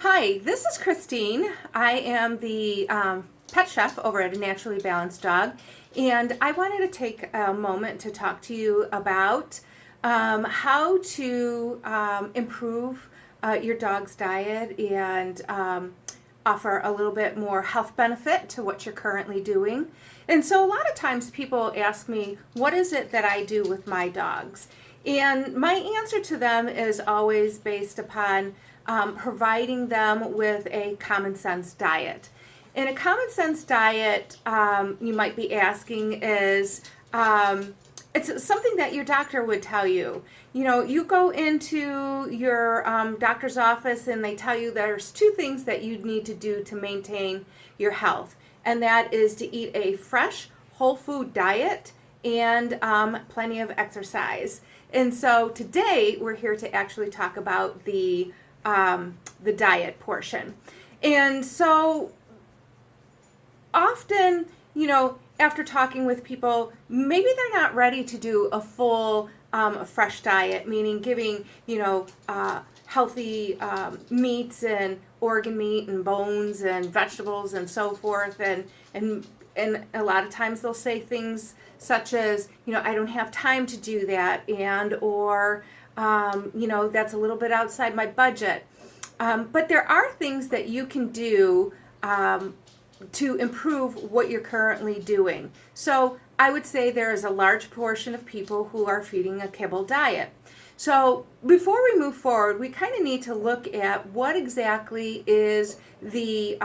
Hi, this is Christine. I am the pet chef over at A Naturally Balanced Dog, and I wanted to take a moment to talk to you about how to improve your dog's diet and offer a little bit more health benefit to what you're currently doing. And so a lot of times people ask me, what is it that I do with my dogs? And my answer to them is always based upon providing them with a common sense diet. And a common sense diet, you might be asking, is it's something that your doctor would tell you. You know, you go into your doctor's office and they tell you there's two things that you need to do to maintain your health, and that is to eat a fresh, whole food diet and plenty of exercise. And so today we're here to actually talk about the diet portion. And so often, you know, after talking with people, maybe they're not ready to do a full fresh diet, meaning giving, healthy meats and organ meat and bones and vegetables and so forth. And a lot of times they'll say things such as, I don't have time to do that, and or that's a little bit outside my budget. But there are things that you can do to improve what you're currently doing. So I would say there is a large portion of people who are feeding a kibble diet. So before we move forward, we kind of need to look at what exactly is the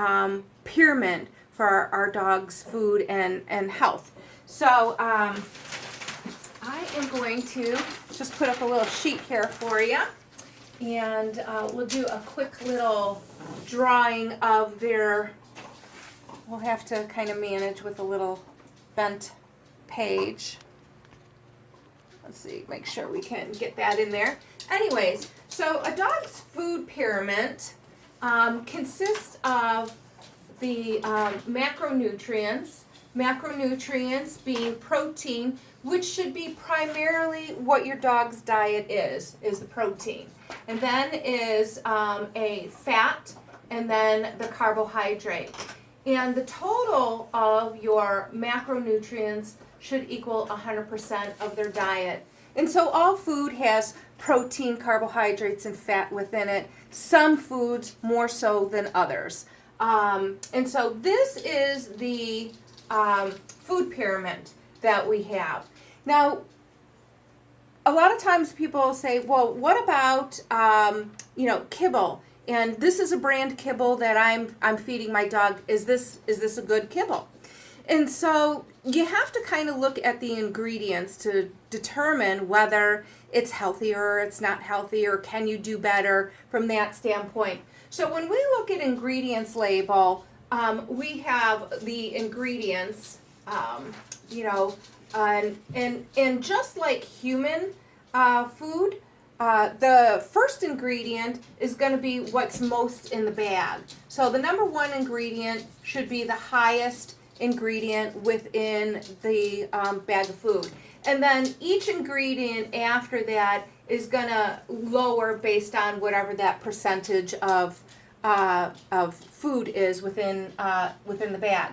pyramid for our dog's food and health. So I am going to just put up a little sheet here for you, and we'll do a quick little drawing of their, we'll have to kind of manage with a little bent page. Let's see, make sure we can get that in there. Anyways, so a dog's food pyramid consists of the macronutrients macronutrients being protein, which should be primarily what your dog's diet is the protein. And then is a fat, and then the carbohydrate. And the total of your macronutrients should equal 100% of their diet. And so all food has protein, carbohydrates, and fat within it. Some foods more so than others. And so this is the food pyramid that we have. Now, a lot of times people say, well, what about, kibble? And this is a brand kibble that I'm feeding my dog. Is this a good kibble? And so you have to kind of look at the ingredients to determine whether it's healthy or it's not healthy, or can you do better from that standpoint. So when we look at ingredients label, we have the ingredients, and just like human food, the first ingredient is going to be what's most in the bag. So the number one ingredient should be the highest ingredient within the bag of food. And then each ingredient after that is going to lower based on whatever that percentage of food is within the bag.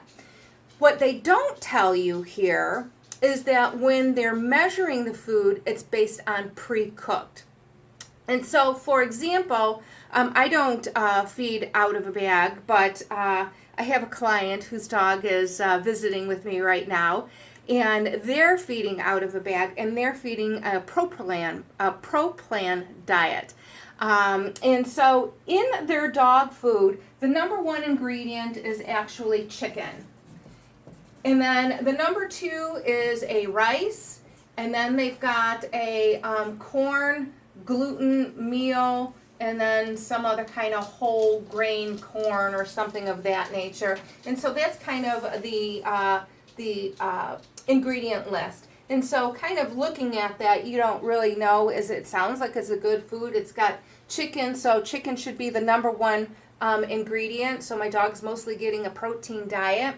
What they don't tell you here is that when they're measuring the food, it's based on pre-cooked. And so, for example, I don't feed out of a bag, but I have a client whose dog is visiting with me right now, and they're feeding out of a bag, and they're feeding a ProPlan diet. And so in their dog food, the number one ingredient is actually chicken. And then the number two is a rice, and then they've got a corn gluten meal, and then some other kind of whole grain corn or something of that nature. And so that's kind of the ingredient list. And so kind of looking at that, you don't really know, it sounds like it's a good food. It's got chicken, so chicken should be the number one ingredient. So my dog's mostly getting a protein diet.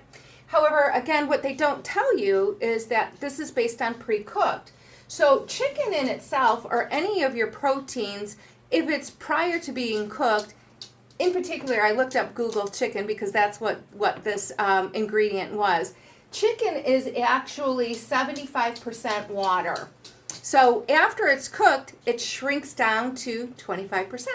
However, again, what they don't tell you is that this is based on pre-cooked. So chicken in itself, or any of your proteins, if it's prior to being cooked, in particular, I looked up Google chicken because that's what this ingredient was. Chicken is actually 75% water. So after it's cooked, it shrinks down to 25%.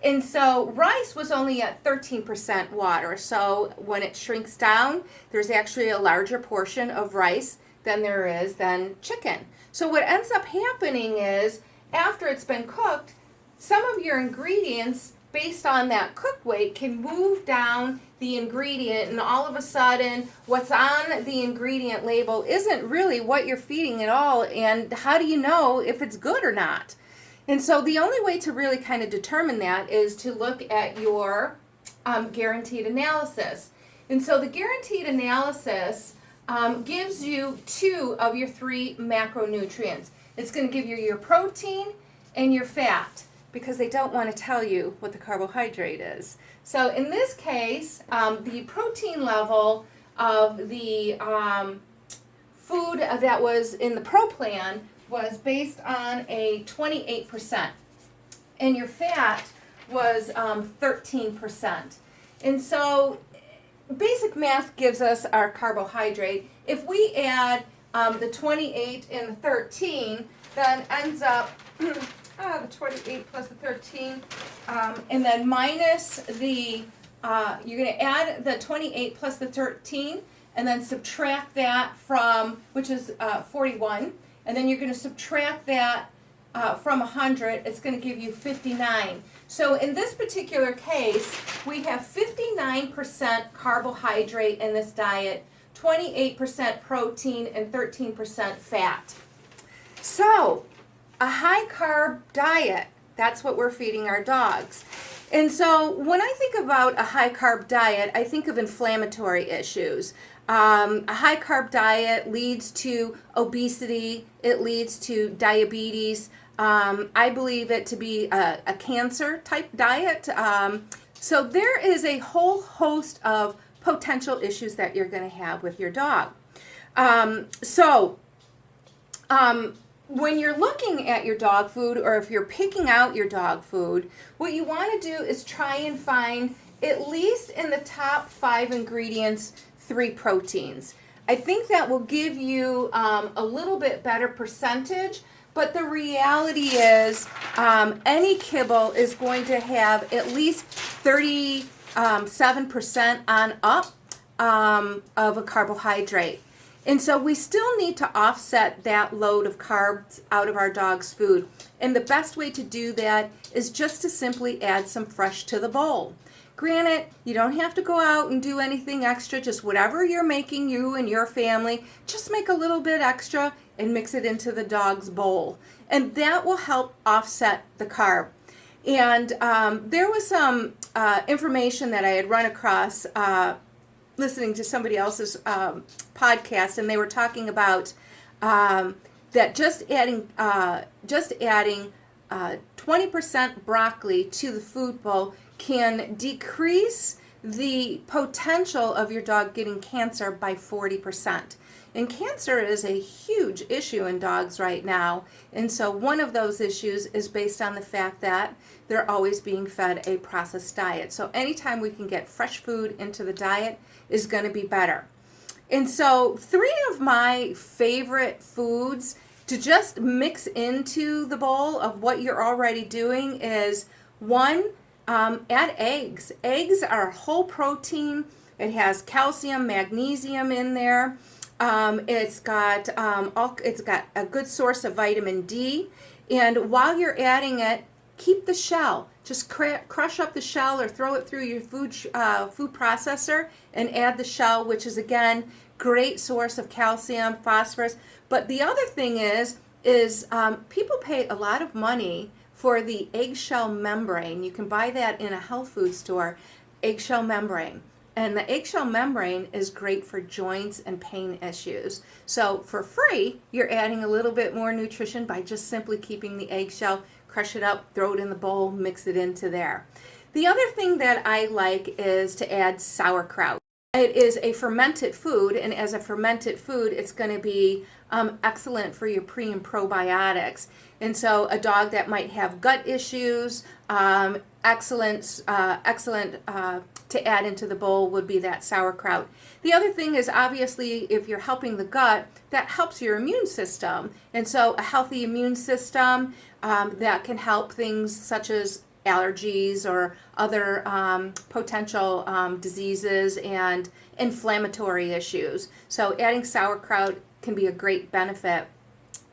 And so rice was only at 13% water. So when it shrinks down, there's actually a larger portion of rice than there is than chicken. So what ends up happening is after it's been cooked, some of your ingredients based on that cook weight can move down the ingredient, and all of a sudden what's on the ingredient label isn't really what you're feeding at all, and how do you know if it's good or not? And so the only way to really kind of determine that is to look at your guaranteed analysis. And so the guaranteed analysis gives you 2 of your 3 macronutrients. It's going to give you your protein and your fat, because they don't want to tell you what the carbohydrate is. So in this case, the protein level of the food that was in the Pro Plan was based on a 28%, and your fat was 13%. And so basic math gives us our carbohydrate. If we add the 28 and the 13, then ends up the 28 plus the 13, and then minus the, you're going to add the 28 plus the 13, and then subtract that from, which is 41, and then you're going to subtract that from 100, it's going to give you 59. So in this particular case, we have 59% carbohydrate in this diet, 28% protein, and 13% fat. So a high carb diet, that's what we're feeding our dogs. And so when I think about a high carb diet, I think of inflammatory issues. A high carb diet leads to obesity, it leads to diabetes. I believe it to be a cancer type diet. So there is a whole host of potential issues that you're going to have with your dog. When you're looking at your dog food, or if you're picking out your dog food, what you want to do is try and find, at least in the top 5 ingredients, 3 proteins. I think that will give you a little bit better percentage, but the reality is any kibble is going to have at least 37% on up of a carbohydrate. And so we still need to offset that load of carbs out of our dog's food. And the best way to do that is just to simply add some fresh to the bowl. Granted, you don't have to go out and do anything extra, just whatever you're making, you and your family, just make a little bit extra and mix it into the dog's bowl. And that will help offset the carb. And there was some information that I had run across listening to somebody else's podcast, and they were talking about that just adding 20% broccoli to the food bowl can decrease the potential of your dog getting cancer by 40%. And cancer is a huge issue in dogs right now. And so one of those issues is based on the fact that they're always being fed a processed diet. So anytime we can get fresh food into the diet is going to be better. And so 3 of my favorite foods to just mix into the bowl of what you're already doing is, 1, add eggs. Eggs are whole protein. It has calcium, magnesium in there. It's got a good source of vitamin D. And while you're adding it, keep the shell. Just crush up the shell or throw it through your food processor and add the shell, which is, again, great source of calcium, phosphorus. But the other thing is people pay a lot of money for the eggshell membrane. You can buy that in a health food store, eggshell membrane. And the eggshell membrane is great for joints and pain issues. So for free, you're adding a little bit more nutrition by just simply keeping the eggshell, crush it up, throw it in the bowl, mix it into there. The other thing that I like is to add sauerkraut. it is a fermented food, and as a fermented food, it's going to be excellent for your pre and probiotics. And so, a dog that might have gut issues, excellent to add into the bowl would be that sauerkraut. The other thing is, obviously, if you're helping the gut, that helps your immune system. And so, a healthy immune system that can help things such as allergies or other potential diseases and inflammatory issues. So adding sauerkraut can be a great benefit.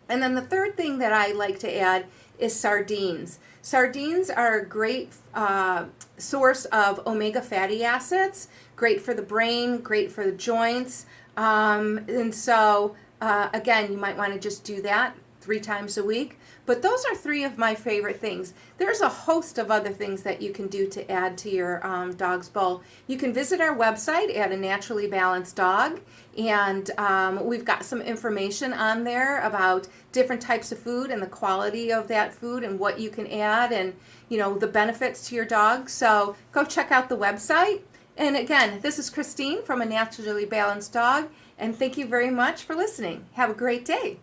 And then the third thing that I like to add is sardines. Sardines are a great source of omega fatty acids, great for the brain, great for the joints. And so, again, you might want to just do that 3 times a week. But those are 3 of my favorite things. There's a host of other things that you can do to add to your dog's bowl. You can visit our website at A Naturally Balanced Dog, and we've got some information on there about different types of food and the quality of that food and what you can add and, you know, the benefits to your dog. So go check out the website. And again, this is Christine from A Naturally Balanced Dog, and thank you very much for listening. Have a great day.